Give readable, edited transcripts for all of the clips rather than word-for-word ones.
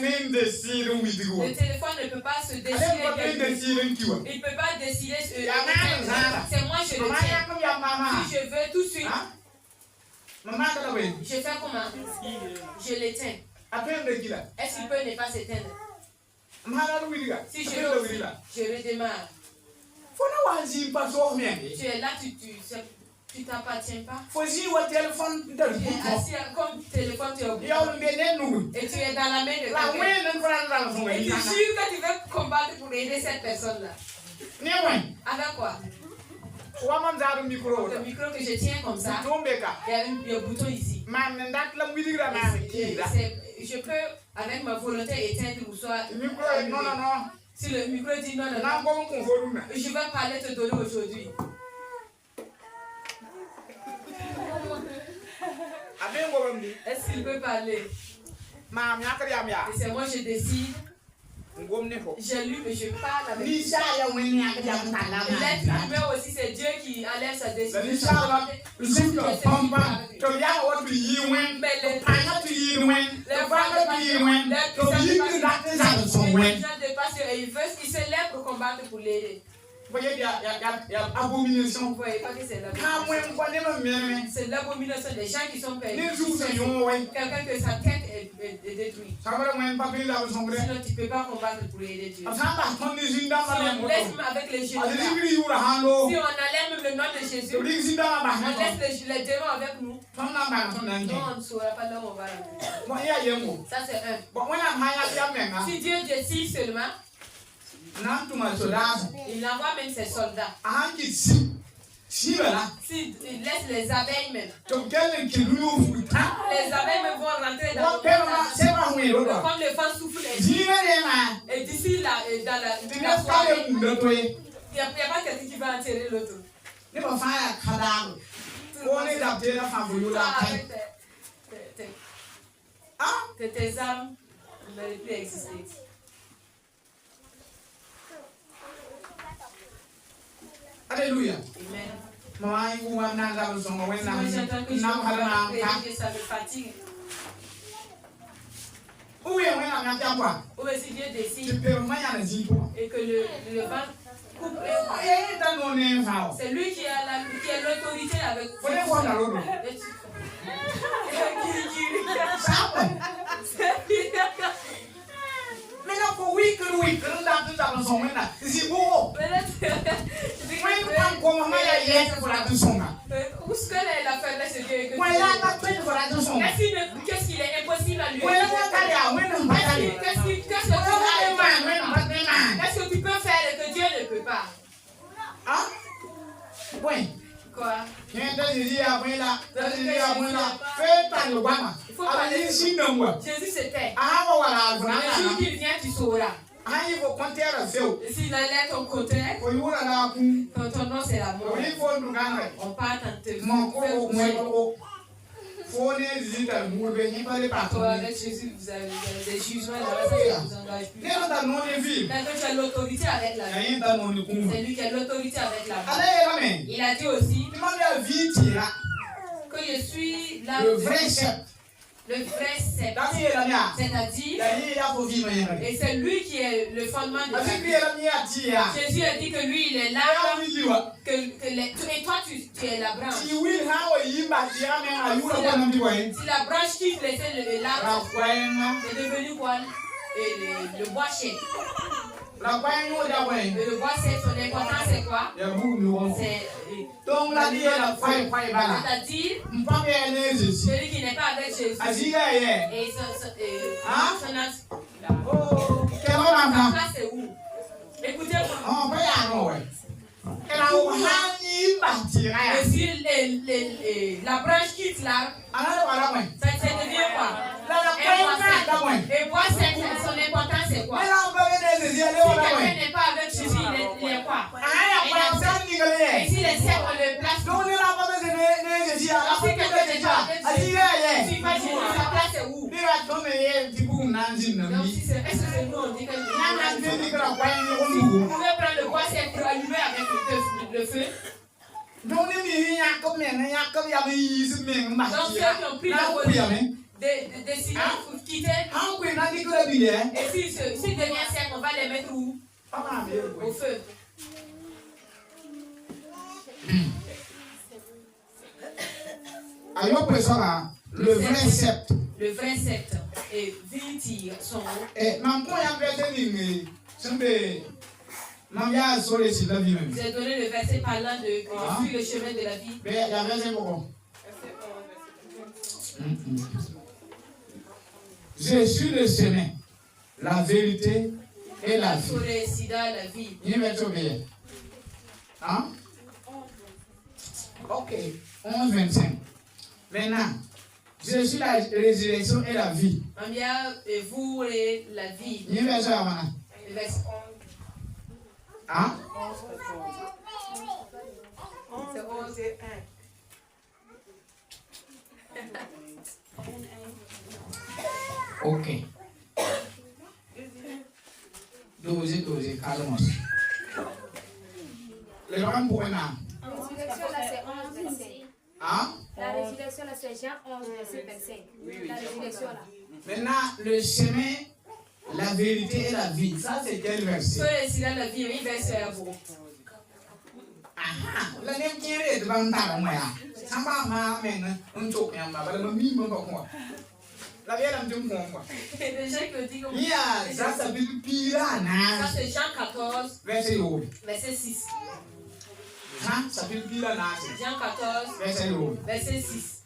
Le téléphone ne peut pas se décider. Il ne peut pas décider. C'est moi je le tiens. Si je veux tout de suite, je fais comment? Je l'éteins. Est-ce qu'il peut ne pas s'éteindre? Si je veux aussi, je redémarre. Tu es là, tu t'appartiens pas. Tu es assis comme téléphone, tu es au bout. Et tu es dans la main de quelqu'un. Et tu jures que tu veux combattre pour aider cette personne-là. Avec quoi? Le micro que je tiens comme ça, il y a un bouton ici. Je peux, avec ma volonté, éteindre ou soit... Non. Si le micro dit non, je vais parler te donner aujourd'hui. Est-ce qu'il peut parler? Et c'est moi je décide. J'ai lu mais je parle avec lui. L'être humain aussi, c'est Dieu qui enlève sa décision. Mais il se lève pour combattre pour l'aider. Vous voyez, il y a abomination. Vous voyez pas que c'est l'abomination. C'est l'abomination des gens qui sont perdus. Quelqu'un que sa tête est détruite. Sinon, tu ne peux pas combattre pour aider Dieu. Si on laisse avec les Jésus, si on enlève même le nom de Jésus, on laisse les démons avec nous. Non, on ne saura pas là où on va. Ça, c'est un. Si Dieu décide seulement, il envoie même ses soldats. S'il laisse les abeilles même. Les abeilles même vont rentrer dans le comme le vent souffle. Et d'ici là, dans la soirée, il n'y a pas quelqu'un qui va enterrer l'autre. Tes âmes ne peuvent plus exister. Alléluia. Amen. Moi, j'entends que ça me fatigue. Ou si Dieu décide et que le vent coupe. C'est lui qui a l'autorité avec mais là, pour oui, que nous, Qu'est-ce qu'il est impossible à lui? Qu'est-ce que tu peux faire et que Dieu ne peut pas? Quoi? Jésus c'était. Le jour qu'il vient, tu sauras. S'il allait ton côté, ton nom c'est la mort. On part en te avec Jésus, vous avez des jugements là-bas, ça vous engage plus. Maintenant, tu as l'autorité avec la vie. C'est lui qui a l'autorité avec la vie. Il a dit aussi que je suis le vrai chef. Le vrai chef. C'est-à-dire, et c'est lui qui est le fondement de la vie. Jésus a dit que lui, il est l'arbre, et toi, tu es la branche. Si la branche quitte l'arbre, c'est devenu quoi? Le bois chef. Le bois chef, son importance c'est quoi? C'est c'est-à-dire celui qui n'est pas avec Jésus. Et sa place c'est où? Écoutez-moi. Et si la branche quitte l'arbre, ça devient quoi? Et bois sec, son importance c'est quoi? Si quelqu'un n'est pas avec Jésus, il est quoi? Et si les secs on le place, si quelqu'un n'est pas avec Jésus, si pas Jésus, sa place c'est où? Donc est-ce que c'est nous on dit que si vous pouvez prendre le bois sec pour allumer avec le feu? Donc ceux qui ont pris la volonté décider pour quitter. Et si devient sec, on va les mettre où? Au feu. Le vrai sceptre. Le vrai sceptre. Et vingt son. Et maman a J'ai donné le verset parlant de suivre le chemin de la vie. Je suis le chemin, la vérité et la vie. La vie. Hein? Ok, 11-25. Maintenant, je suis la résurrection et la vie. Et vous et la vie. Le verset 11. Hein? 11 et 1. Ok. Dosez, calmons. Le grand point là. La résurrection là c'est 11 verset. Hein? La résurrection là c'est Jean 11 verset 25. La résurrection là. Maintenant, le chemin, la vérité et la vie. Ça c'est quel verset? La vie, oui, verset à vous. Ah, la même qui est devant ta main. Ça va m'amener un truc en bas. Le même pas. La vie elle me dit quoi? Les gens qui disent comme ça s'appelle Piranha. Ça c'est Jean 14, verset 8. Verset 6. Ça s'appelle Piranha. Jean 14, verset 8. Verset 6.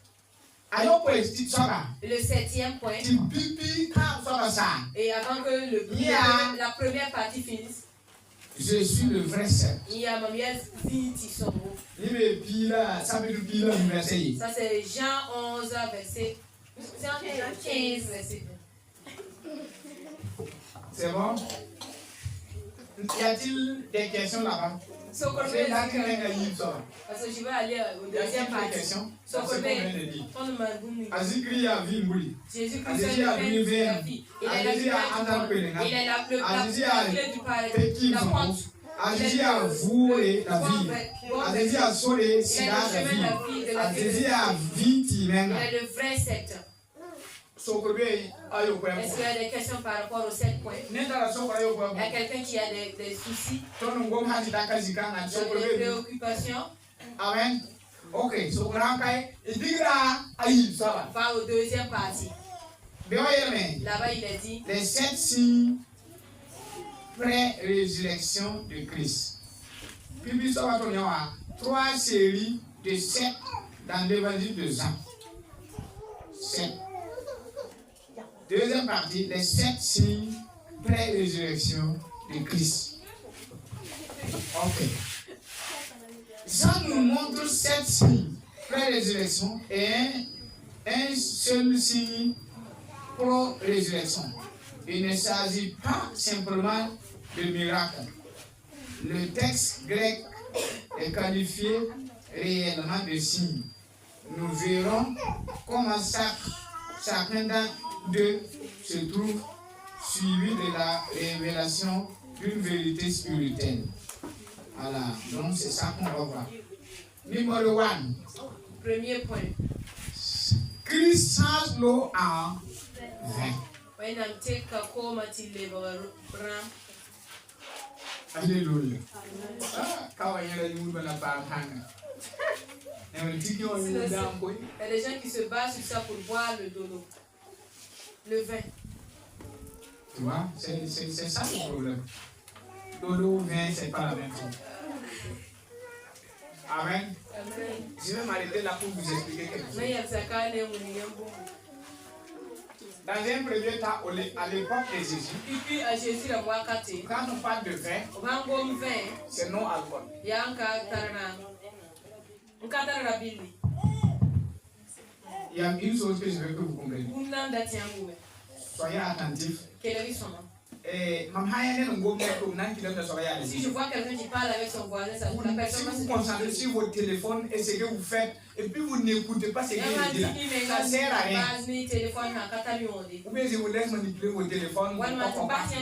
Alors pour expliquer ça. Le 7e point. Et avant que la première partie finisse. Je suis le vrai sceptre. Il y a ma mère dit son mot. Ça c'est Jean 11 verset. Jean 15 verset. C'est bon? Y a-t-il des questions là-bas? Parce que je vais aller au deuxième partie. Jésus-Christ a vu Mouli. Jésus-Christ a vu la vie. Il est la clé du paradis. La porte. Jésus a voué la vie. Jésus a sauvé la vie. Jésus a vu Il est le vrai sceptre. Est-ce qu'il y a des questions par rapport aux 7 points? Il y a quelqu'un qui a des soucis, des préoccupations? Amen. Ok, Va au deuxième partie. Là-bas, il a dit les 7 signes pré-résurrection de Christ. Puis, 3 séries de 7 dans l'évangile de Jean. 7. Deuxième partie, les 7 signes pré-résurrection de Christ. Ok. Jean nous montre 7 signes pré-résurrection et un seul signe pro-résurrection. Il ne s'agit pas simplement de miracle. Le texte grec est qualifié réellement de signe. Nous verrons comment chacun d'eux se trouve suivi de la révélation d'une vérité spirituelle. Voilà, donc c'est ça qu'on va voir. Numéro 1. Premier point. Christ change l'eau en vin. Alléluia. Il y a des gens qui se basent sur ça pour boire le dodo. Le vin. Tu vois, c'est ça le problème. Dodo, vin, c'est pas la même chose. Amen. Je vais m'arrêter là pour vous expliquer quelque chose. Dans un premier temps, à l'époque de Jésus, quand on parle de vin, c'est non alcool. Il y a une chose que je veux que vous compreniez. Soyez attentifs. Si je vois quelqu'un qui parle avec son voisin, ça la personne si vous concentrez sur votre téléphone et ce que vous faites, et puis vous n'écoutez pas ce qu'il dit là, ça sert à rien. Ou bien je vous laisse manipuler votre téléphone.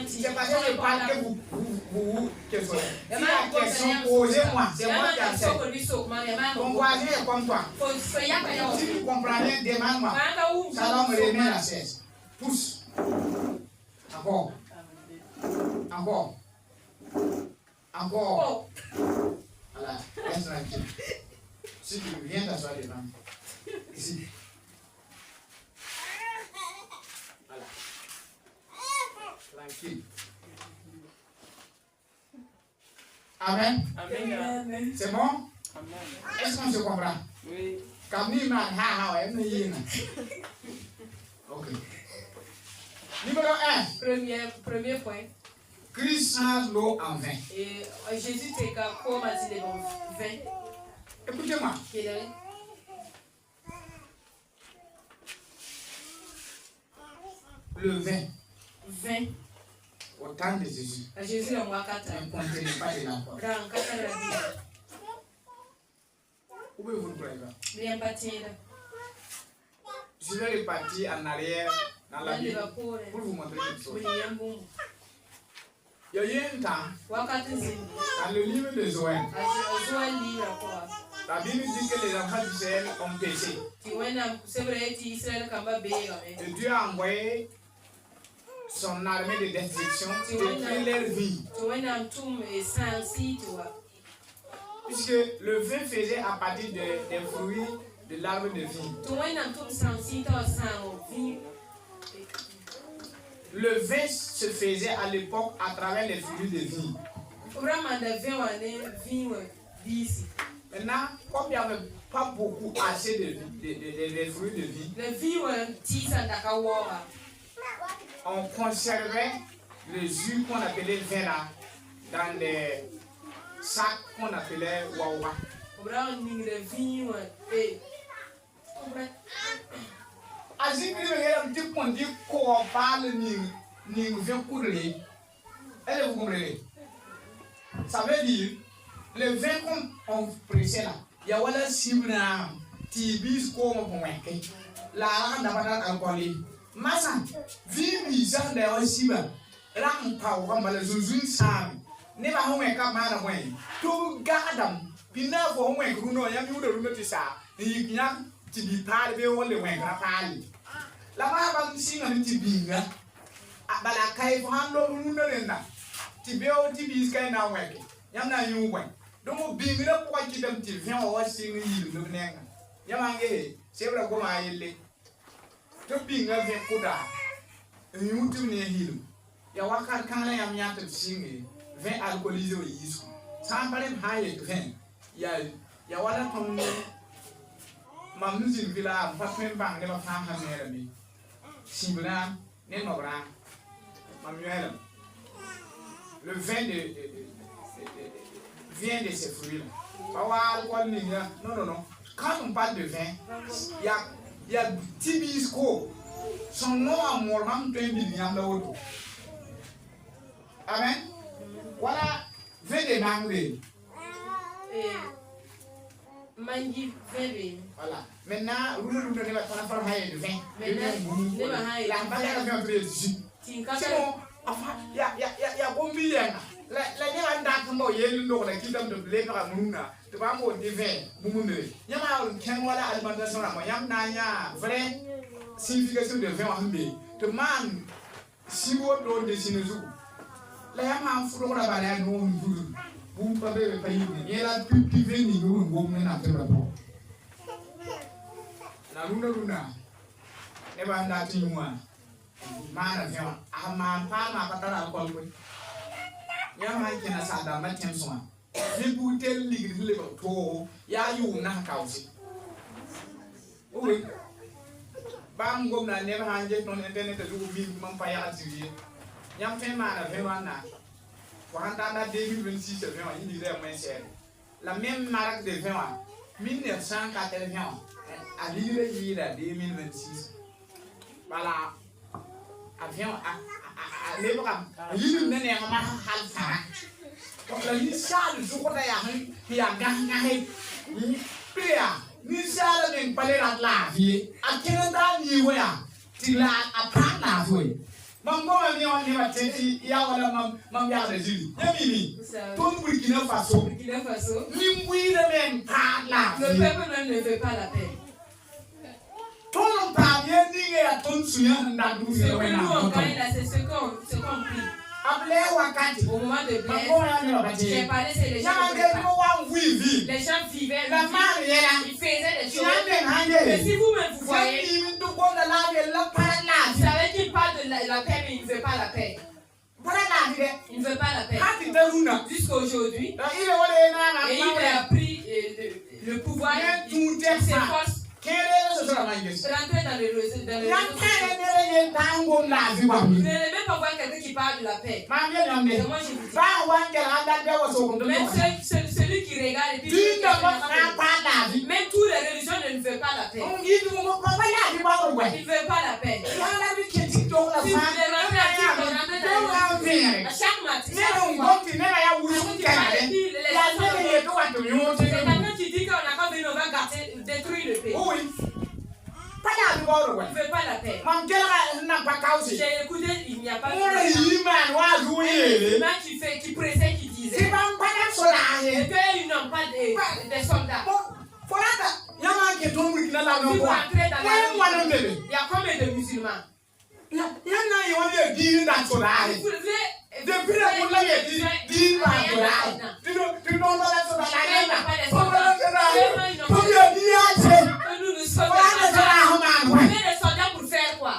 C'est parce que je parle que vous questionnez. Si la question, posez-moi, c'est moi qui accepte. Ton voisin est comme toi. Si tu comprends rien, demande-moi. Ça va me remettre la chaise. Pousse. Encore. Encore. Encore. Voilà, reste tranquille. Si tu viens t'asseoir devant. Ici. Voilà. Tranquille. Amen. Amen. C'est bon? Amen. Est-ce qu'on se comprend? Oui. Ok. Numéro 1. Premier point. Christ change l'eau en vin. Et Jésus te comme a dit les vin. Écoutez-moi. Le vin. Vin. Au temps de Jésus. Jésus a moi 4 ne contenait pas de l'alcool. Où pouvez-vous le prendre? Je vais repartir en arrière dans la Bible pour vous montrer quelque chose. Il y a eu un temps, dans le livre de Joël, la Bible dit que les enfants d'Israël ont péché. Et Dieu a envoyé son armée de destruction pour détruire leur vie. Puisque le vin faisait à partir des fruits de l'arbre de vie. Le vin se faisait à l'époque à travers les fruits de vie. Maintenant, comme il n'y avait pas beaucoup assez de fruits de vie, on conservait le jus qu'on appelait vin là dans les sacs qu'on appelait wawa. Ainsi que le petit qu'on dit qu'on parle ni vin coulé. Est-ce que vous comprenez? Ça veut dire le vin qu'on pressait là, il y a voilà sibna tibis comme pour moi. La n'a pas d'alcool. Massa, vive ça de Osiba, Ram Pau, Rambala Zuzun Sam, never home and come out away. To Gadam, Pina for home and Bruno, young you the Runotisa, the young to be part of the only way, Rapali. La Baba sing on Tibinga, but I can't find no Runarena. Tibio Tibis kind of way. Yamna you went. Don't be up quite them Tivian or singing you, Lunanga. Yamange, several go my to being a vekoda, and you to near him. Yawaka can't lay a miat of singing, then alcoholism is. Somebody hired then. Yawala from Mamus in Villa, Fatman Bank never found her near me. Sibra, Nemobra, Mamuel. Le vin vient de ces fruits. Non. Quand on parle de vin, il y a Tibisco. Son nom à Morham 20 millions d'euros. Amen. Voilà, vin de mangue. Mangi vin. Voilà. Maintenant, vous ne devez pas faire de vin. La balle vient de dessus. C'est bon. Enfin, il y a combien? La nière date mo yel no na kidam de blé ka mununa to ba mo de vin mumune yama ken wala alimentation mo yam na nya vrai signification de vin hambe to man si wo do de sinuzu la yama fu do la bala no ndu bu pa be pa yini yela pipi vin ni no ngo me na tebra po na luna e ba na ti mwa mana vin ama pa ma patara ko ko Yama kena sada matem soma. Vibu tel ligri leba to ya yu na kausi. Uwe. Bam gom na never hanje ton internet to do bi man pa ya TV. Yam fe ma na fe wana. Wanda na 2026 fe wa yidi re mo cher. La même marque de vin 1981 à l'île de 2026. Voilà. Avion à lebo kam yini ne ne ma hal sara ko la ni sha du ko ta ya ga he pia ni sha la ne pale la vie a kenen da ni wo ya ti la a pa na fo mam ko ma ni on ni ma te ya wala mam ya da jili yemi ni ton Burkina Faso ni mwi de men pa la le peuple ne veut pas la paix. Ton pa bien ni ya ton suya na du se we na Nous on gagne là, c'est ce qu'on prie. Appelé wakati Au moment de mam blesse, ko ya ni ba j'ai je parlé, c'est les gens ya qui ma ke mo wa wi les gens vivaient, la ma ye la ils faisaient des ti choses. na ben Mais hande si vous-même vous voyez, ni mi to ko da la ye la para la vous savez qu'il parle de la paix, mais il ne veut pas la paix. para la de Il ne veut pas la paix. hati da runa Jusqu'à aujourd'hui, ile wala na et il a pris le pouvoir, il s'efforce kere so so ma ngi rentrer dans les réseaux. ya kere ne ye tango la vi wa Vous mi n'allez même pas voir quelqu'un qui parle de la paix. ma ye na me Et moi, je vous dis, ba wa nge la da de wa so ko même celui qui regarde et puis dinga ba na pa la vi même toutes les religions ne veulent pas la paix. on ngi du mo ko ba ya vi ba ro wa Ils ne veulent pas la paix. ya la vi ke ti to la Si vous fa voulez rentrer à TikTok, rentrez dans les réseaux. À chaque matin, ne chaque ro fois, ngo ti ne ya wu su ke na de ya ne ye to wa to yo c'est ti quelqu'un qui dit qu'on n'a pas venu, on va gâter, détruire le pays. oui pa ya vi ba ro wa Ils ne veulent pas la paix. mam ke la na pa ka usi J'ai écouté, il n'y a pas de mo le yi man wa zu ye musulman qui pressait, qui ti disait ba pa na so la et ye qu'ils n'ont pas des soldats. Folata, yama ke to Burkina la Si no vous ko. entrez dans Ne wa no la bebe. il y a combien de musulmans? Yana yi woni di nda so la ye. Vous voulez Depuis la pour la ye di nda so la ye. Tu no la so la ye na. Ko la so la ye. Ko ye di ya che. que nous sommes Folata so la ho man wa. des soldats pour faire quoi?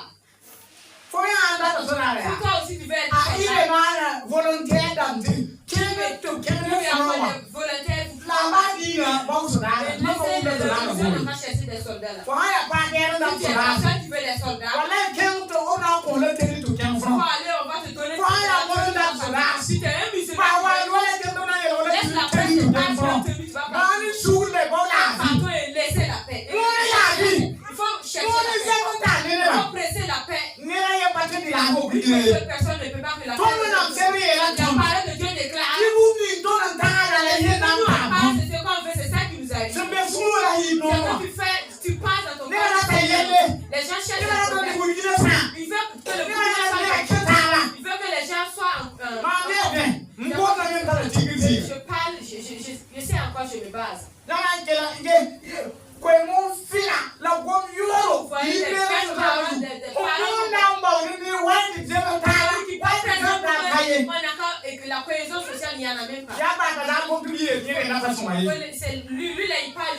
Fo ya nda so la ye. Toi aussi tu veux être Ah ile soldat. ma volontaire dam ti. Kebe to kebe Nous no so avons wa. des volontaires. La ma di na ba so la ye. Ma ko Laissez be so la les ye. on va chercher des soldats là. Fo ya pa ke nda Si tu so es la ye. personne qui veut des soldats, Wala ke to ona ko le te to ken on fro. va aller, on va te donner. Si tu es un musulman, laisse la paix se passer entre lui, tu vas pas. Pardon et laisser la paix. Il faut chercher la paix. Il faut presser la paix. Personne ne peut pas que la paix. La parole de Dieu déclare. C'est ce qu'on veut, c'est ça qui nous arrive. Quand tu fais, tu passes dans ton corps. Les gens cherchent des problèmes. Ils veulent que le il veut que les gens soient je parle, je sais en quoi je me base. Et que la cohésion sociale, il n'y en a même pas. C'est lui là, il parle.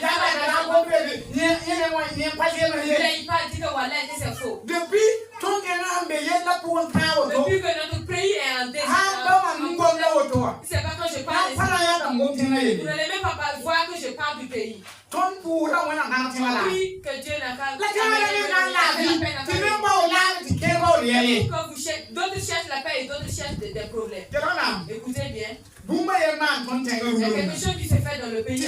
Il dit que voilà, c'est faux. Depuis que notre pays est en désordre, c'est pas quand je parle vous n'allez même pas voir que je parle du pays. Oui, que Dieu n'a pas d'autres cherchent la paix et d'autres cherchent des problèmes. Écoutez bien. Il y a quelque chose qui se fait dans le pays.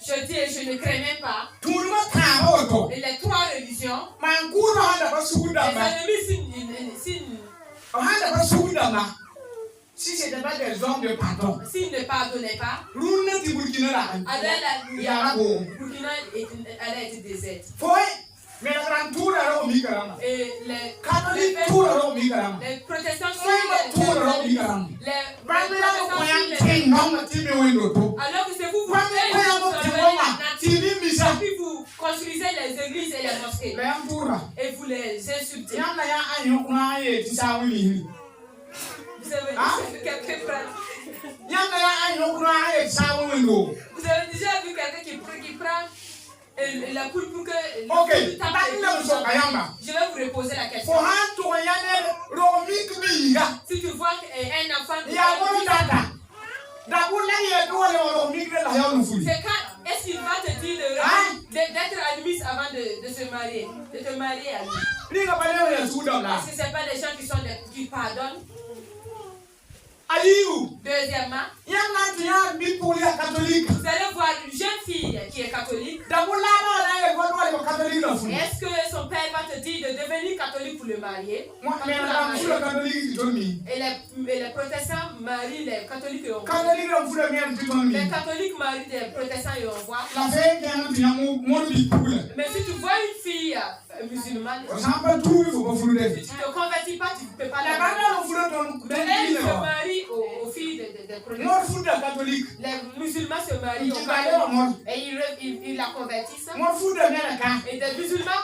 Je dis et je ne crains même pas. Et les trois religions, si ce n'était pas des hommes de pardon, s'ils ne pardonnaient pas, Burkina allait être déserte. Et les protestants alors que c'est vous puis vous construisez les églises et les mosquées et vous les insultez. Vous avez quelqu'un vous avez déjà vu quelqu'un qui prend la coupe pour que je vais vous reposer la question. Si tu vois un enfant c'est quand est-ce qu'il va te dire d'être admis avant de se marier, de te marier à lui? Est-ce que ce n'est pas des gens qui pardonnent? Deuxièmement, vous allez Est-ce que son père va te dire de devenir catholique pour le marier? Et les protestants marient les catholiques et on voit. Les catholiques marient les protestants et on voit. Mais si tu vois une fille musulmane, si tu ne te convertis pas, tu ne peux pas la marier. Mais elle se marie aux filles des protestants. Les musulmans se marient aux catholiques et ils la convertissent. Et des musulmans,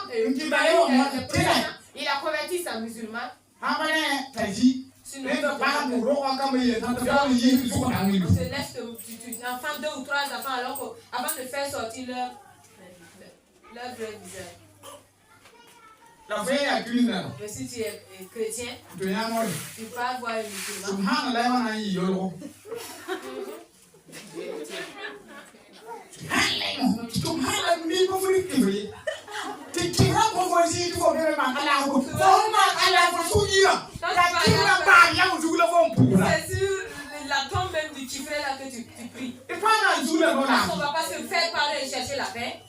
ils la convertissent en musulmans. Sinon, on te laisse enfants, 2 ou 3 enfants, alors avant de faire sortir leur vrai visage. Mais si tu es chrétien, tu peux avoir une musulman. C'est sur la tombe même du tiferet là que tu pries. On ne va pas se faire parler et chercher la paix.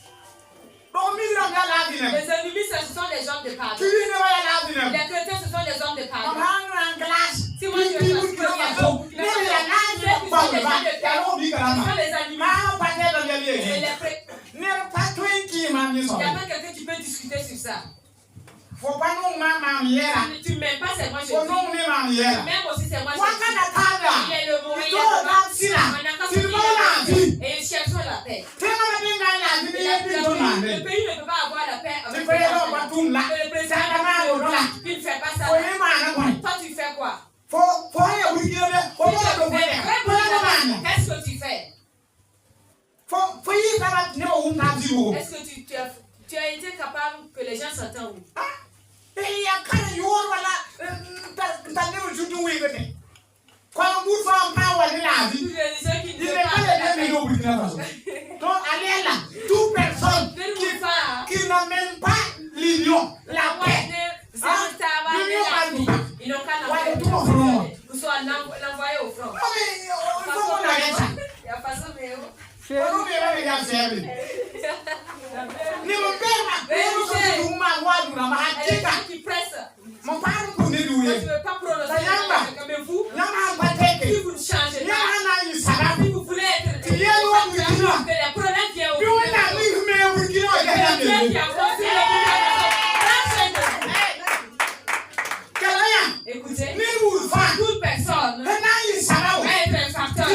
Les ennemis, ce sont des hommes de pardon. Les chrétiens, ce sont des hommes de pardon. Si moi je vais les animaux. Il n'y a pas quelqu'un qui peut discuter sur ça. Tu ne m'aimes pas, c'est moi je dis. Même aussi, c'est moi je dis. Il est le mauvais. Et ils cherchent la paix. Le pays ne peut pas avoir la paix avec le président. Tu ne fais pas ça. Toi, tu fais quoi? Qu'est-ce que tu fais? Est-ce que tu as été capable que les gens s'entendent? Toute personne qui n'amène pas l'union, la paix, ils n'ont qu'à l'envoyer au front. Il y a pas ça, mais qui presse. Tu ne veux pas prononcer mais vous, si vous ne changez pas, si vous voulez être que les problèmes viennent au écoutez, toute personne peut être un facteur.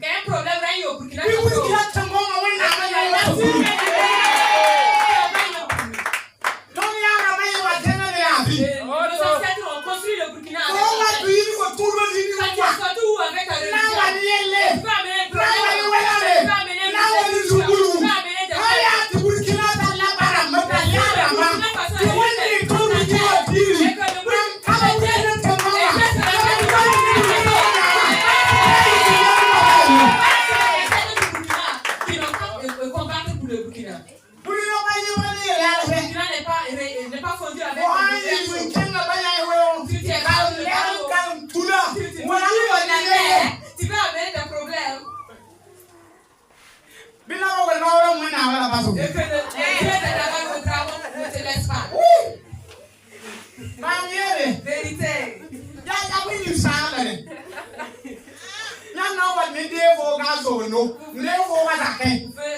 Qu'un problème règne au Burkina Faso. Nos ancêtres ont construit le Burkina Faso. Surtout avec la religion. Tu peux amener un problème. Tu peux amener des n'est pas fondu avec tu vas amener des problèmes. Et que le Dieu de la ne te laisse pas. Vérité.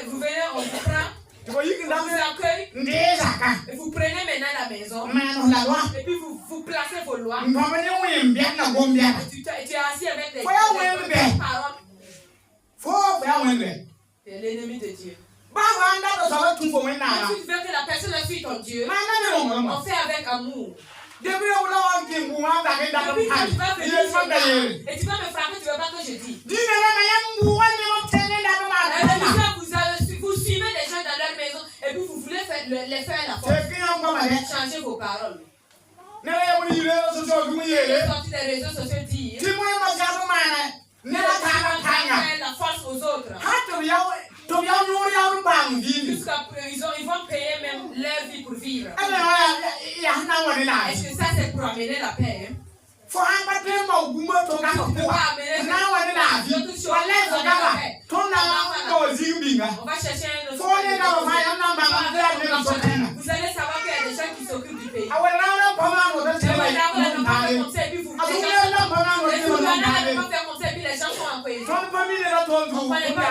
Vous venez, on vous prend. On vous accueille. Et vous prenez maintenant la maison. Et puis vous placez vos lois. Tu es assis avec les paroles. Tu es l'ennemi de Dieu. Si tu veux que la personne suive ton Dieu, on fait avec amour. Et tu vas me frapper, tu ne veux pas que je dise. Vous suivez les gens dans leur maison et puis vous voulez les faire la force. Changez vos paroles. Les sorties des réseaux sociaux disent la force aux autres. Ils vont payer même leur vie pour vivre. Est-ce que ça c'est pour amener la paix? Tu peux pas amener la paix. ton famille là ton on ne connaît pas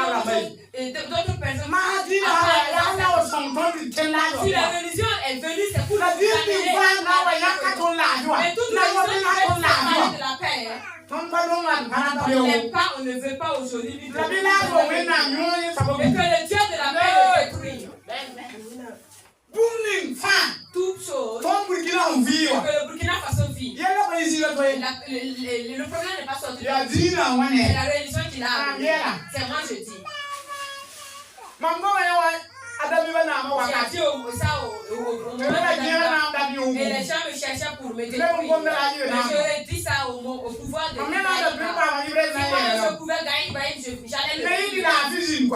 d'autres personnes. Si la religion est venue, c'est pour nous amener. Mais toute religion est de la paix. On n'aime pas, on ne veut pas aujourd'hui. Et que le Dieu de la paix le détruit. Toute chose que le Burkina Faso vit. Le problème n'est pas sorti. C'est la religion qui l'a amené. C'est moi je dis. J'ai dit ça au et les gens me cherchaient pour me détruire. Mais j'aurais dit ça au pouvoir de Ibrahim. Si moi je pouvais gagner Ibrahim, j'allais le dire.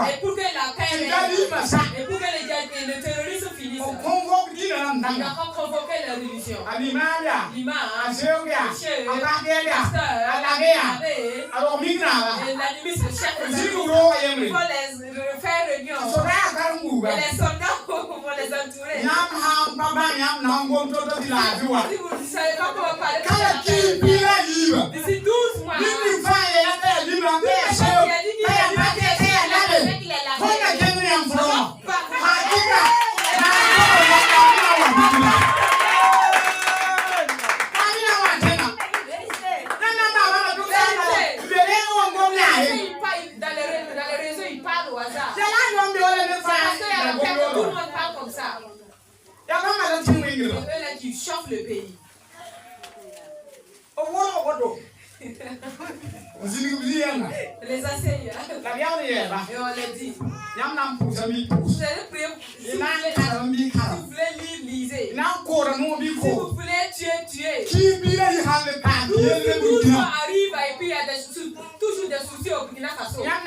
Et pour que la paix et pour que le terrorisme finisse, il a convoqué la religion. L'imam, le chef, le l'animisme, le chef, il faut les faire réunion. Et les soldats vont les entourer. Si vous ne savez pas comment parler, d'ici 12 mois, dans les réseaux, ils parlent au hasard. Tout le monde parle comme ça. Et eux là qui chauffent le pays. Les enseignants. Et on les dit. Vous allez prier. Si vous voulez lire, lisez. Si vous voulez tuer. Tout le monde arrive et puis il y a toujours des soucis au Burkina Faso. Vous allez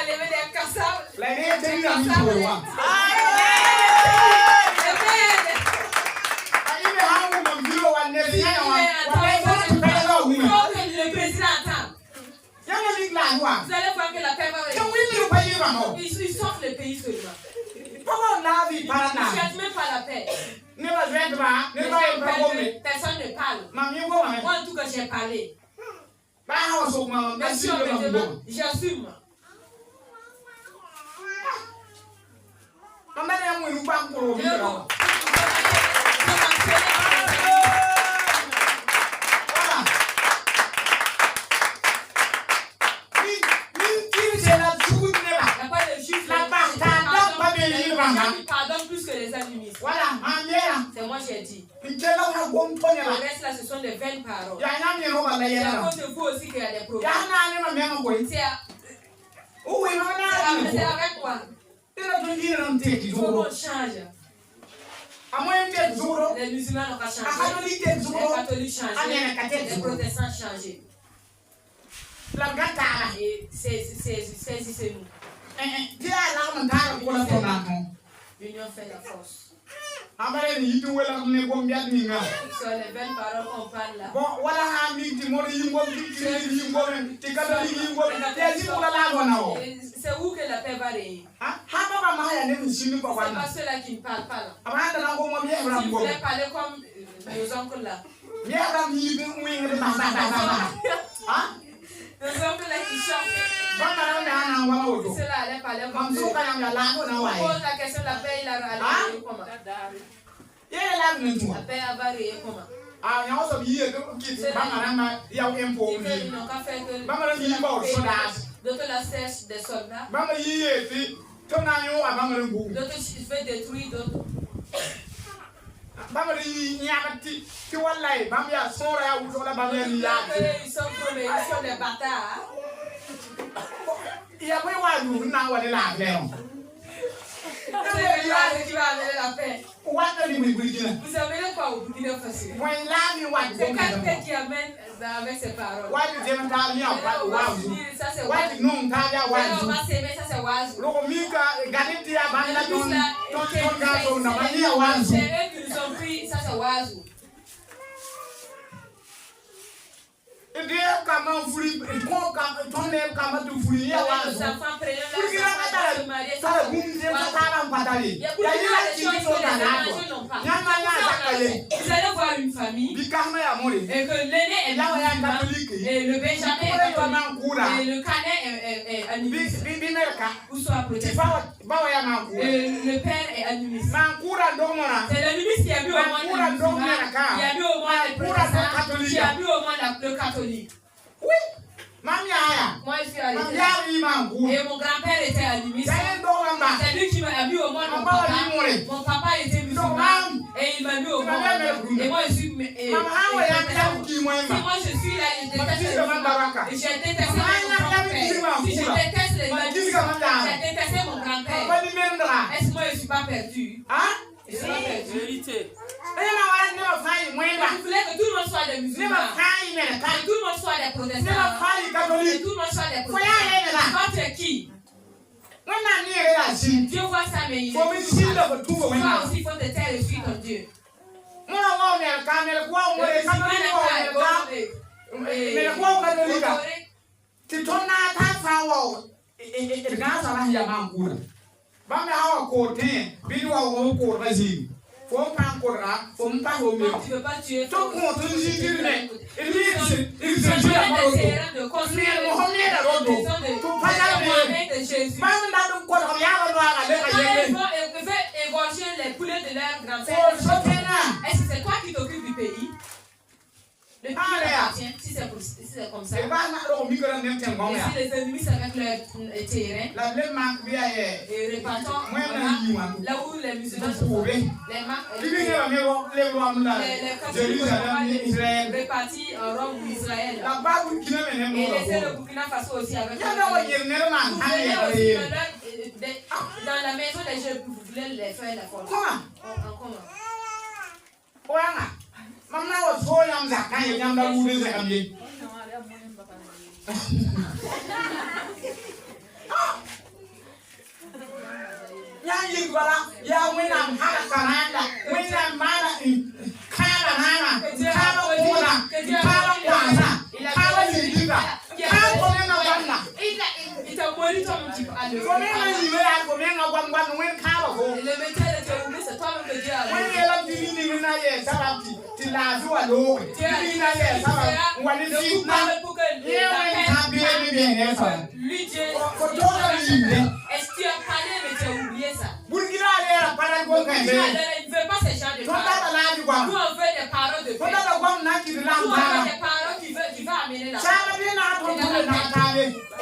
enlever des cassables. Le président attend. Vous allez voir que la paix va venir. Ils sortent le pays seulement. Ils ne cherchent même pas la paix. Personne ne parle. Moi en tout cas j'ai parlé. Merci on me demande. J'assume. Pardonne plus que les animistes. Voilà, c'est moi j'ai dit. Le reste là, ce sont des vaines paroles. C'est à cause de vous aussi qu'il y a des problèmes. C'est avec quoi? Comment on change? Les musulmans n'ont pas changé. Les catholiques changent. Les protestants changent. Et saisissez-nous. L'union fait la force. Sur les belles paroles qu'on parle là. C'est où que la paix va régner? C'est pas ceux-là qui ne parlent pas là. Si vous voulez parler comme nos oncles là. Nos oncles là qui chantent. Ceux-là allaient parler comme eux. Pose la question de la paix, il a rayé comment? La paix va rayer comment? Ils n'ont qu'à faire que d'autres la sèche des soldats. D'autres veulent détruire d'autres. Ils sont des bâtards. C'est qui va amener la paix. Vous amenez quoi au Burkina Faso? C'est quelle paix qui amène avec ces paroles? Ça c'est Wazou. On va s'aimer, ça c'est Wazou. C'est eux qui nous ont pris, ça c'est Wazou. Nos enfants prennent la se marier. patali. Il y a beaucoup de choses que les étrangers n'ont pas. Vous allez voir une famille et que l'aîné est musulman et le Benjamin est catholique et le cadet est animiste ou soit protestant et le père est animiste. C'est l'animiste qui a vu au monde les musulmans, qui a vu au monde les protestants, qui a vu au monde le catholique. Oui. Moi je suis allé et mon grand-père était animiste. C'est lui qui m'a mis au monde mon papa. Mon papa était musulman et il m'a mis au monde. Et moi je suis si moi je suis là, je déteste les musulmans. Et j'ai détesté mon grand-père. Si je déteste les animistes, j'ai détesté mon grand-père. Est-ce que moi je ne suis pas perdu? Je suis pas perdu. Vérité. Je voulais que tout le monde soit des musulmans, que tout le monde soit des protestants, que tout le monde soit des protestants. Contre qui? Dieu voit ça, mais il est toi aussi, il faut te taire et suivre ton Dieu. Tu veux pas tuer ton égorger les poulets de leur grand-père. Est-ce que c'est toi qui t'occupes du pays? Le pays appartient, si c'est comme ça. Et si les ennemis avec leur terrain, et répartons là où les musulmans sont, les catholiques répartis en Rome ou Israël. Et laissez le Burkina Faso aussi avec dans la maison des jeunes, vous voulez les faire la force. Comment? Maman was so young that I am the wood is a big. Yeah, when I'm Hana, when I'm Mana in Kana, it's a monitor. Est-ce que tu as parlé mais tu as oublié ça? Il ne veut pas ces gens de paroles. Nous on veut des paroles de paix. Nous on veut des paroles qui vont amener la paix.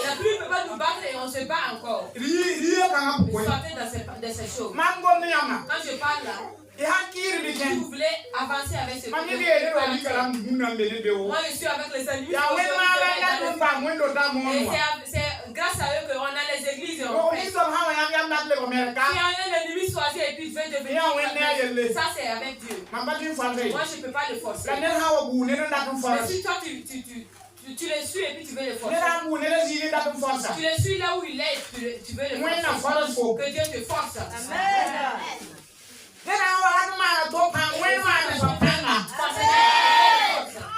La pluie ne peut pas nous battre et on se bat encore. Sortez de ces choses. Quand je parle là, si vous voulez avancer avec ce que moi je suis avec les ennemis. Et c'est grâce à eux qu'on a les églises. Si un ennemi choisit et puis il veut devenir, ça c'est avec Dieu. Moi je ne peux pas le forcer. Mais si toi tu les suis et puis tu veux le forcer. Tu les suis là où il est, tu veux le forcer. Que Dieu te force. Amen.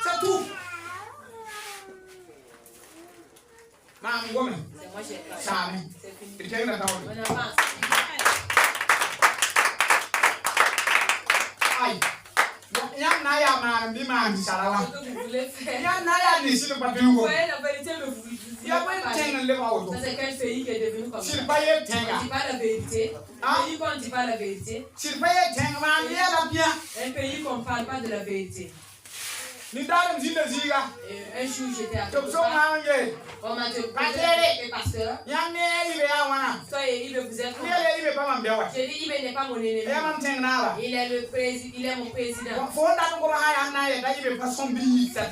C'est tout. C'est moi j'ai c'est fini. On avance. Aïe. Ce que vous voulez faire. Vous voyez la vérité, mais vous ça c'est quel pays qui est devenu comme ça? On ne dit pas la vérité. Un pays qu'on ne dit pas la vérité. Un pays qu'on ne parle pas de la vérité. Un jour j'étais à quelque part. On m'a dit, pasteur. Toi et Ibe, vous êtes comment? J'ai dit, Ibe n'est pas mon ennemi. Il est mon président. Tu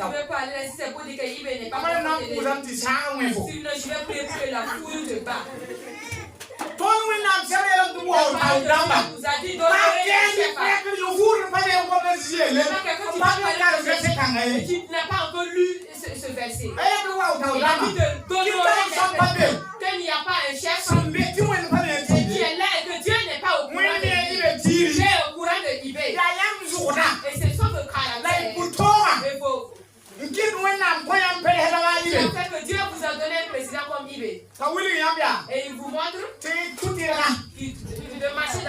veux parler si c'est pour dire que Ibe n'est pas mon ennemi. Sinon, je vais prier pour que la foule te bat. Vous a dit tu n'as pas encore lu ce verset. Il a dit de d'honorer qu'il n'y a pas un chef qui est là et que Dieu n'est pas au courant de Dieu est au courant de Ibé. Et c'est sauf le caractère. En fait que Dieu vous a donné un président comme Ibé. Et il vous montre de marcher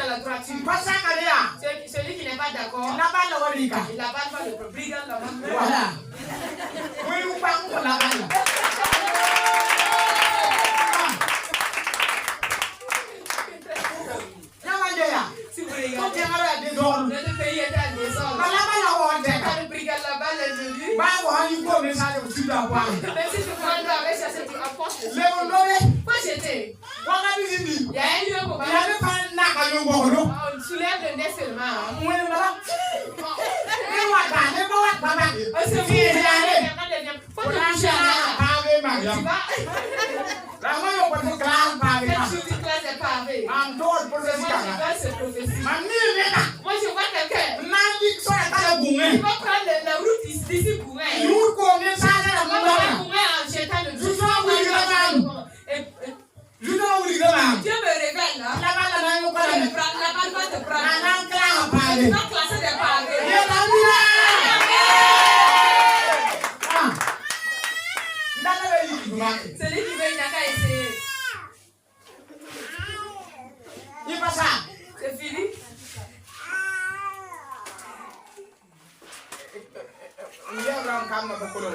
Africa. Il n'a pas le brigand là-bas. Voilà. Oui, nous parlons de la balle. Si vous regardez, Quand tu as des ordres, notre pays est en désordre. la balle a Quand le brigand là-bas est venu, bah, il faut un message au sud d'Avoir. même si tu prends le avec ça, c'est un poste. Les Mondolais, Moi j'étais. on a des Indies. Il y a un lieu pour Il y avait pas un nac à Yongo. on soulève le nez seulement. On est là. Mais moi, pas mal. C'est Si, il y a des. Faut On te a coucher un à pavé, tu Mariam. vas. La main, on peut faire classe pavé. Cette chose de classe est pavée. En dehors, pour le Moi je cas. vois cette prophétie. Mamie, là. Moi je vois quelqu'un. Nandi, soit à la Il boumée. va prendre la route d'ici pour moi. Nous, combien ça, la On va boumée. pour moi en jetant le Je dois vous dire la main. Je dois vous dire la main. Dieu me révèle là. La balle, la main, on La peut la mettre. balle va te prendre. La main, classe Tu pavé. vas classer des pavés. Et la boumée. Ah. Là, là, il dit, Celui qui veut, il n'a qu'à essayer. il passe ça. C'est fini. Il y a un calme pour le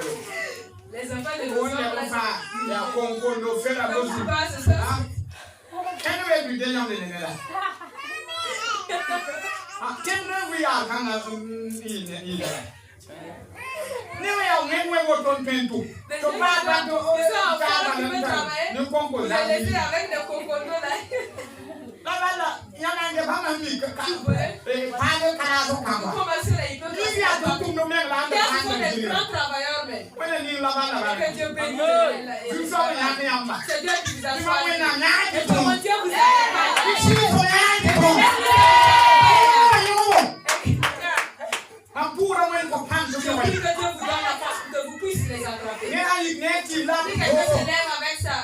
Les enfants de on nos est enfants, comme ça. Il y a un concours, nous faisons la ne dose. vous pas ce soir. Can you read the young lady? Can you read Nous laissé avec des concours là. Commencez là, il peut des grands travailleurs, mais que Dieu bénisse. C'est Dieu qui vous a choisi. Et comment Dieu vous a Je prie que Dieu vous donne la force pour que vous puissiez les attraper. Si quelqu'un se lève avec ça,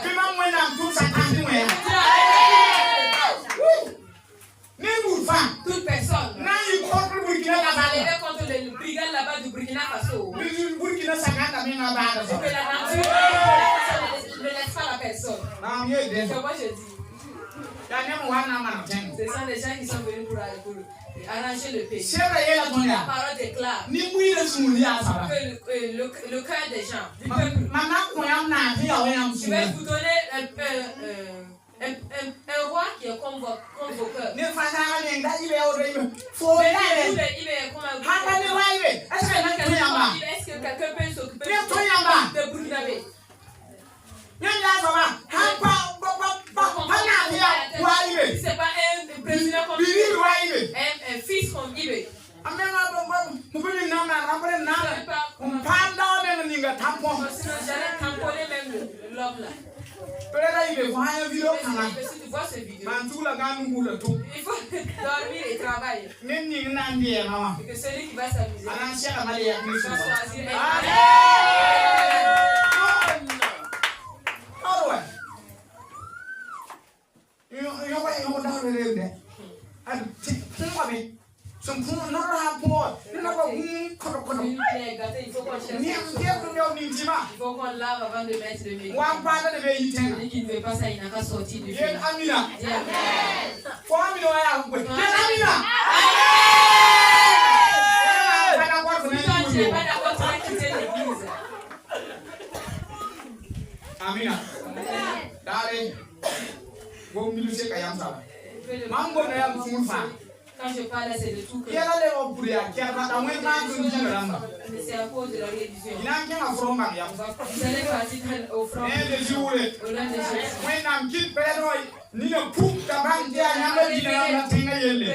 toute personne va lever contre le brigand là-bas du Burkina Faso. Et que la nature ne laisse pas la personne. Que moi je dis, ce sont des gens qui sont venus pour arranger le pays. La parole déclare que le cœur des gens, du peuple, je vais vous donner un roi qui est comme vos cœurs. Mais il est comme un est-ce que quelqu'un peut s'occuper de Burkinabé? C'est pas un président comme un fils comme Ibé. Sinon j'allais tamponner même l'homme là. Si tu vois cette vidéo, il faut dormir et travailler. Et que celui qui va s'amuser va choisir il faut qu'on cherche. Il faut qu'on lave avant de mettre le médicament. Celui qui ne veut pas ça, il n'a qu'à sortir du film. Dis amen. Si tu n'es pas d'accord, tu vas quitter l'église. Amina. Darling. Quand je parle, c'est de tout que. Mais c'est à cause de la religion. Vous allez partir au front. Au nom de Jésus.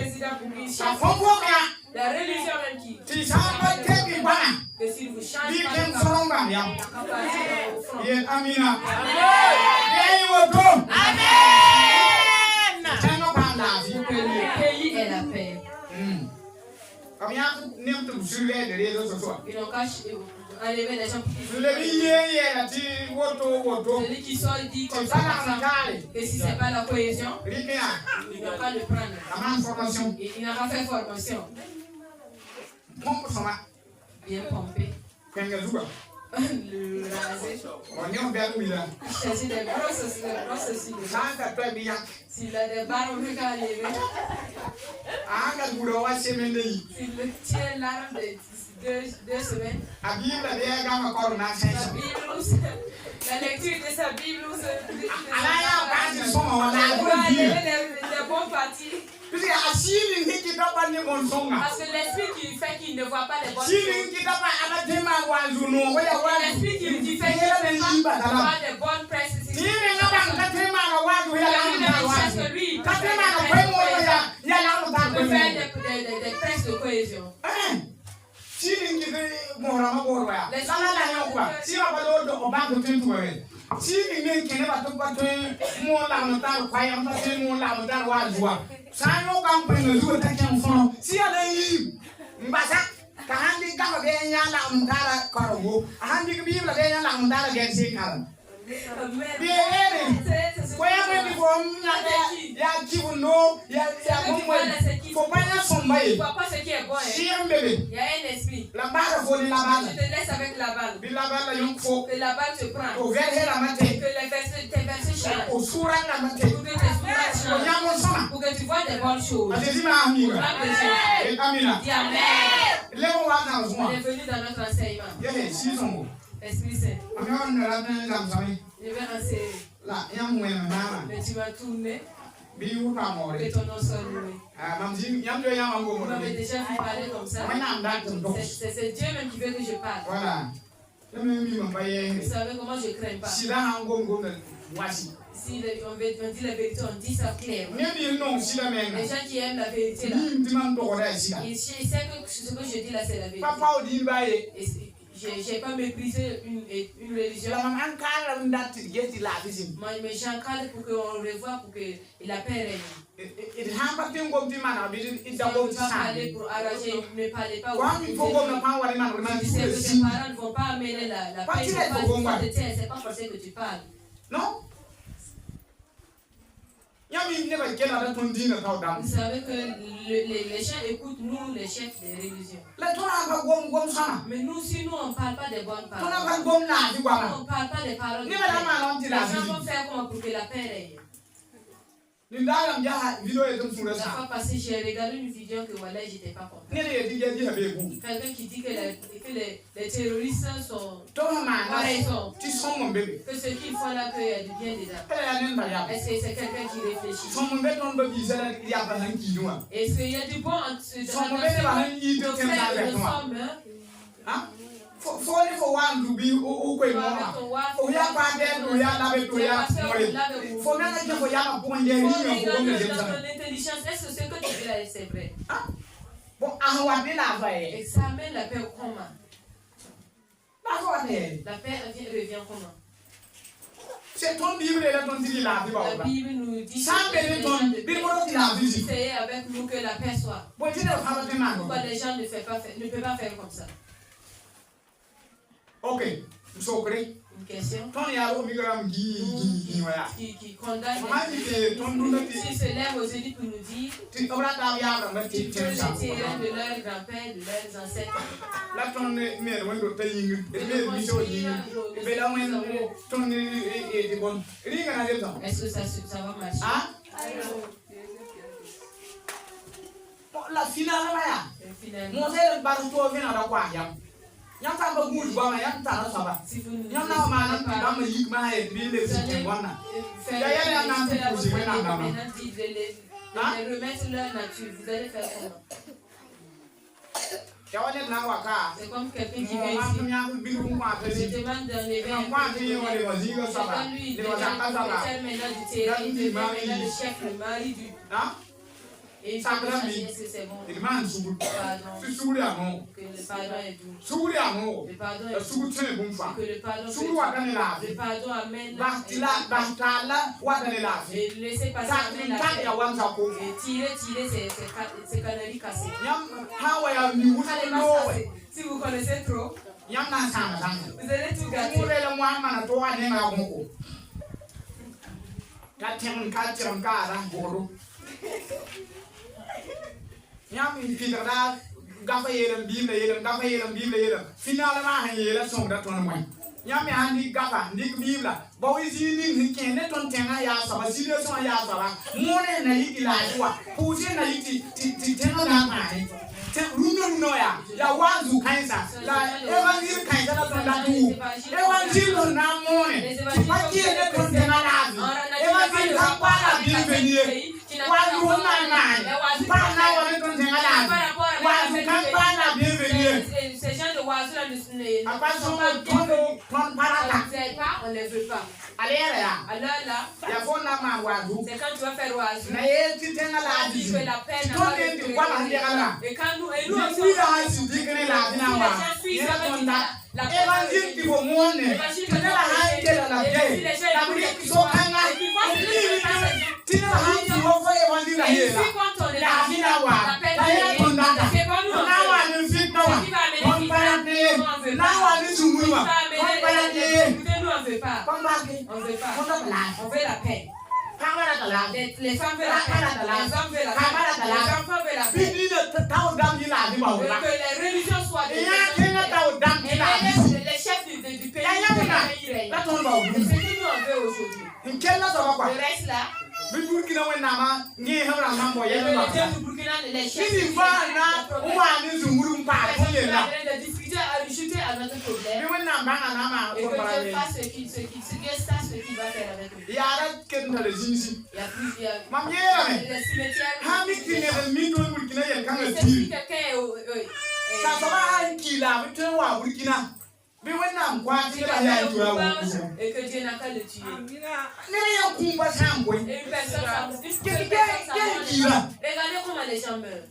Président Bouki, la religion même qui. Que s'il vous change pas, il au front. Amina. Que le pays ait la paix. Comme il y a un sur les réseaux sociaux. Ils n'ont qu'à enlever les gens celui qui sort dit comme ça. Et si ce n'est pas la cohésion, ils n'ont qu'à le prendre. Et il n'a pas fait formation. Bien pompé. Le raser. On y a un bel oui là. Chercher des grosses aussi. Sans que toi bien. S'il a des barres, on peut qu'à lever. Ah, quand vous l'aurez semaine de S'il le tient l'arme de 2 semaines. la Bible est gamme encore na La Bible, la lecture de sa Bible, des bons parties. Parce que l'esprit qui fait qu'il ne voit pas les bonnes choses. L'esprit qui fait qu'il ne voit pas les bonnes presses. Il peut faire des presses de cohésion. Il voit pas ce qui est bon. Il y a un esprit. Je te laisse avec la balle. Que la balle te prend. Que tes versets changent. Pour que tes sourages changent. Pour que tu vois des bonnes choses. Dis Amen. On est venu dans notre enseignement. Esprit Saint. Je vais enseigner. Mais tu vas tourner. Que ton nom soit loué. Vous m'avez déjà vu parler comme ça. C'est Dieu même qui veut que je parle. Voilà. Vous savez comment je ne crains pas. Si on dit la vérité, on dit ça clairement. Les gens qui aiment la vérité, là, ils savent que ce que je dis là, c'est la vérité. Je n'ai pas méprisé une religion. Mais j'encadre pour qu'on revoie, pour que la paix règne. Si on ne peut pas parler pour arranger, ne parlez pas. Tes parents ne vont pas amener la paix. C'est pas forcé que tu parles. Non? Vous savez que les gens écoutent nous, les chefs des religions. Mais nous, si nous, on ne parle pas des bonnes paroles, on ne parle pas des paroles de paix, les gens vont faire comment pour que la paix règne. La fois passée, j'ai regardé une vidéo que voilà, je n'étais pas content. Quelqu'un qui dit que les terroristes sont raison. Que ce qu'ils font là, qu'il y a du bien dedans. Est-ce que c'est quelqu'un qui réfléchit? Est-ce qu'il y a du bon dans nos sommes? Est-ce que ce que tu dis là, c'est vrai? Examine la paix comment? La paix revient comment? C'est ton Bible et ton Bible. La Bible nous dit c'est avec nous que la paix soit. Pourquoi les gens ne peuvent pas faire comme ça? Ok, une question qui condamne s'ils se lèvent aujourd'hui pour nous dire qu'ils peuvent les terrains de leurs grands-pères, de leurs ancêtres. Est-ce que ça va marcher? La finale, si vous ne remettre leur nature, vous allez faire comment? C'est comme quelqu'un qui vient ici. Je demande d'un événement. Chacun lui, il maintenant du terrain, il devient maintenant le chef, le mari du... Et ça veut dire que c'est bon. Pardon. Que le pardon est doux. Le pardon est doux. Que le pardon amène et laisser passer amène la paix. Et tirer ces canaries cassées. Si vous connaissez trop, vous allez tout gâter. gafa yelam Bible finalement han yela son da ton moy nyame handi gafa ndik Bible ba wi zini ni kene ton tenga ya saba sile so ya saba mone na yiki la kwa puje na yiki ti tenga na mane te runo ya wanzu kaisa la evangeli kaisa la ton da tu evangeli na mone pa ki ne ton tenga la evangeli ka para bienvenue wanzu na mane pa na wale ton tenga la wanzu ka para bienvenue ces gens de oiseaux là on ne veut pas. Alors là, c'est quand tu vas faire oiseau. Tu fais la peine. Et quand nous aussi, on veut pas. On veut la paix. Les femmes veulent la paix. Les hommes veulent la paix. Les enfants veulent la paix. Que les religions soient des les chefs du pays. C'est ce que nous on veut aujourd'hui. Le reste là. Le Burkina Wenama, ni Hara Mambo, les chefs de discuter à ajouter à notre problème. Et que Dieu fasse ce qu'il sache ce qu'il va faire avec nous. Il y a plusieurs. Les cimetières. Si quelqu'un et que Dieu n'a qu'à le tuer. Et une personne regardez comment les gens meurent.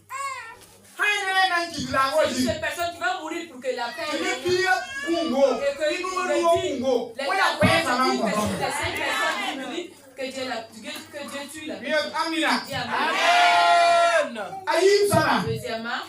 C'est cette personne qui va mourir pour que la paix et que les 5 personnes mourir, que Dieu tue la paix. Deuxièmement,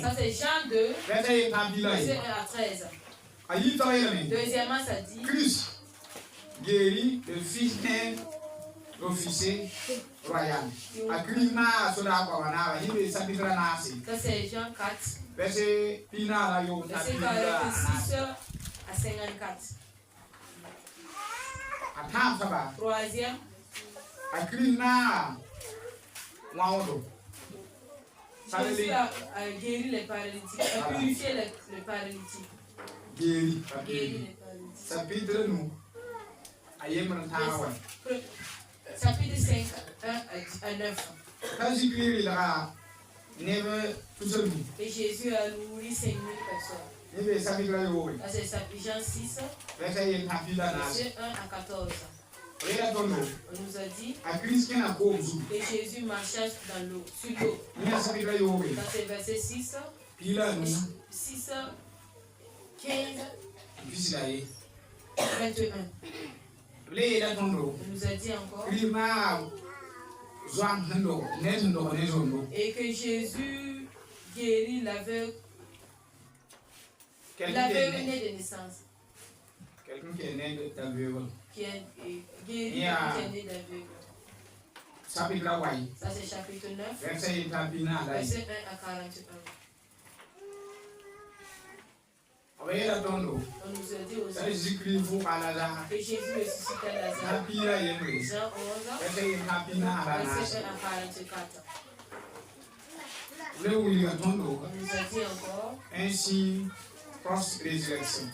ça c'est Jean 2, verset 1 à 13. Deuxièmement, ça dit Christ guérit le fils d'un officier royal. Ça c'est Jean 4, verset 46 à 54. Troisième, Jésus a guéri les paralytiques, a purifié les paralytiques. Guéri les chapitre nous. Chapitre 5, 1 à 9. Et Jésus a nourri 5 000 personnes. Ça c'est Jean 6, verset 1 à 14. On nous a dit que Jésus marchait dans l'eau, sur l'eau. Ça c'est verset 6, 6, 15, 21. On nous a dit encore et que Jésus guérit l'aveugle né de naissance. Quelqu'un qui est né d'aveugle. Qui est guéri, qui est né d'aveugle. Ça c'est chapitre 9, verset 1 à 41. On nous a dit aussi que Jésus ressuscita Lazare. Jean 11, verset 1 à 44. On nous a dit encore ainsi post-résurrection.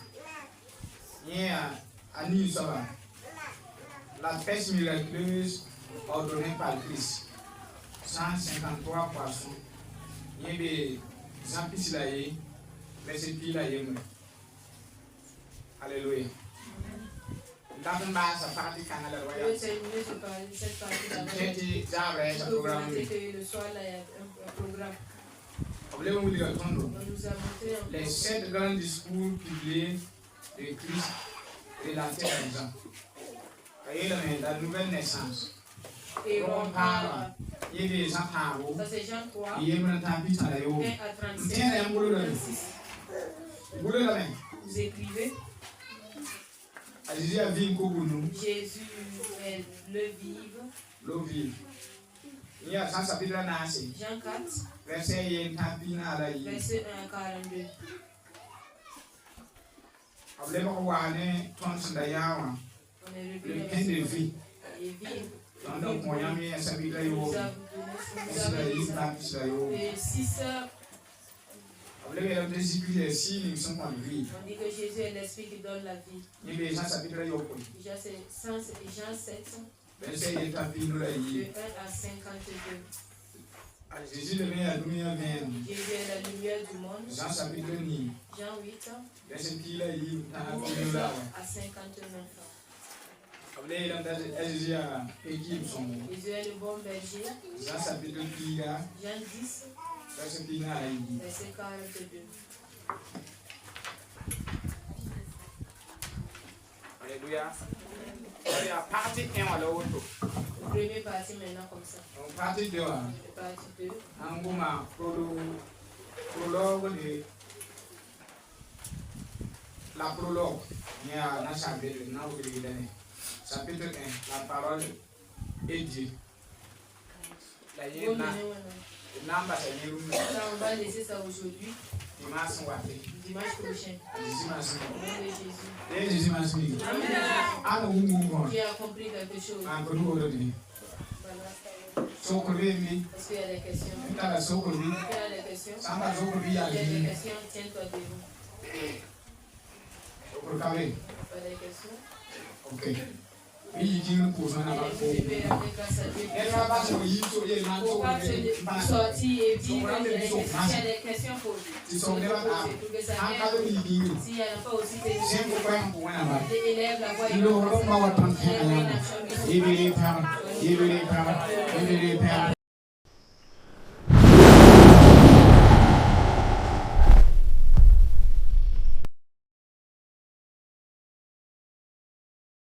La peste miraculeuse ordonnée par Christ. 153 poissons. Il y a des amphisilaïs, mais c'est pile à Yémen. Alléluia. D'abord, ça partit quand elle est royale. Le soir, là, il y a un programme. On nous a montré les 7 grands discours publiés de Christ relatés à Jean. La nouvelle naissance. Et on parle Yébe Jean Taro. Ça c'est Jean 3. Yébe Tapi Tarayo. 1 à 37. Tiens, un boulot là. 36. Boulot là. Vous écrivez. Jésus a vu Jésus est le vivre. Le vivre. Il y a Jean chapitre là. Jean 4. Verset 1 à 42. On est le pain de vie. Donc, on a mis un chapitre là. Et 6 heures. On dit que Jésus est l'esprit qui donne la vie. Jean 7. Verset 1 de 1 à 52. Jésus le met à la lumière. Jésus est la lumière du monde. Jean chapitre 9. Jean 8. Verset 1 à 59. Jésus est le bon berger. Jean chapitre 10. Jean 10. Verset 42. Alléluia. Il y a partie 1 à l'autre. Première partie maintenant comme ça. Partie 2. Partie 2. Un prologue de la prologue. Il y a un chapitre, chapitre 1, la parole est Dieu. On va laisser ça aujourd'hui. Dimanche prochain. Jésus. Qui a compris quelque chose? Est-ce qu'il y a des questions? Il y a des questions? Il y a des questions? Tiens-toi debout. Pas des questions? Ok. Oui, il nous pose un pour pas sortir et dire qu'il y a des questions posées. S'il y en a pas aussi, élève la voix.